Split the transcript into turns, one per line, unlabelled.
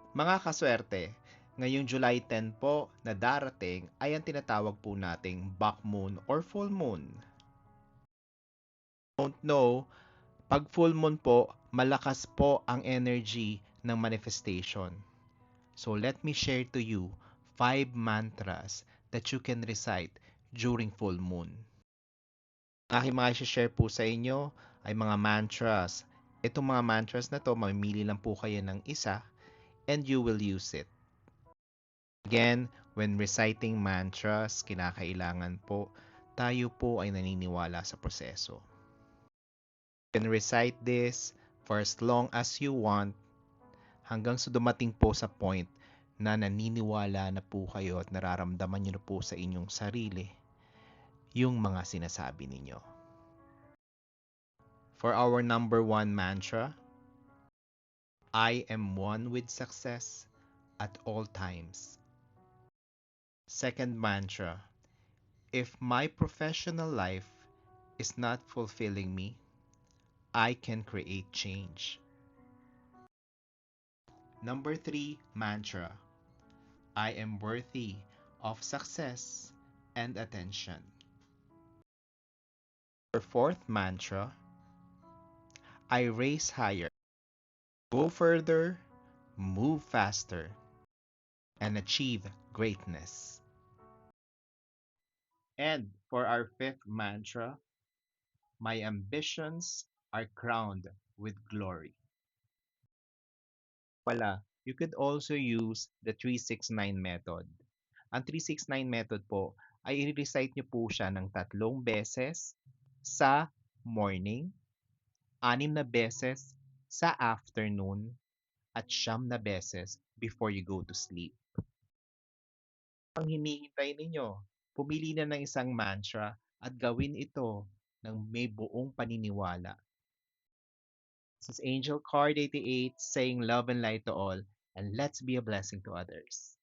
Mga kaswerte, ngayong July 10 po na darating ay ang tinatawag po nating Back Moon or Full Moon. Don't know, pag full moon po, malakas po ang energy ng manifestation. So let me share to you 5 mantras that you can recite during full moon. Aking mga share po sa inyo ay mga mantras. Itong mga mantras na to, mamimili lang po kayo ng isa and you will use it. Again, when reciting mantras, kinakailangan po tayo po ay naniniwala sa proseso. You can recite this for as long as you want hanggang sa dumating po sa point na naniniwala na po kayo at nararamdaman nyo na po sa inyong sarili yung mga sinasabi ninyo. For our number 1 mantra, I am one with success at all times. Second mantra, if my professional life is not fulfilling me, I can create change. Number 3 mantra, I am worthy of success and attention. Our fourth mantra, I race higher, go further, move faster, and achieve greatness. And for our fifth mantra, my ambitions are crowned with glory. Wala, you could also use the 369 method. Ang 369 method po ay i-recite nyo po siya ng 3 beses sa morning, 6 na beses sa afternoon, at 9 na beses before you go to sleep. Ang hinihintay ninyo, pumili na ng isang mantra at gawin ito ng may buong paniniwala. This is Angel Card 88 saying love and light to all, and let's be a blessing to others.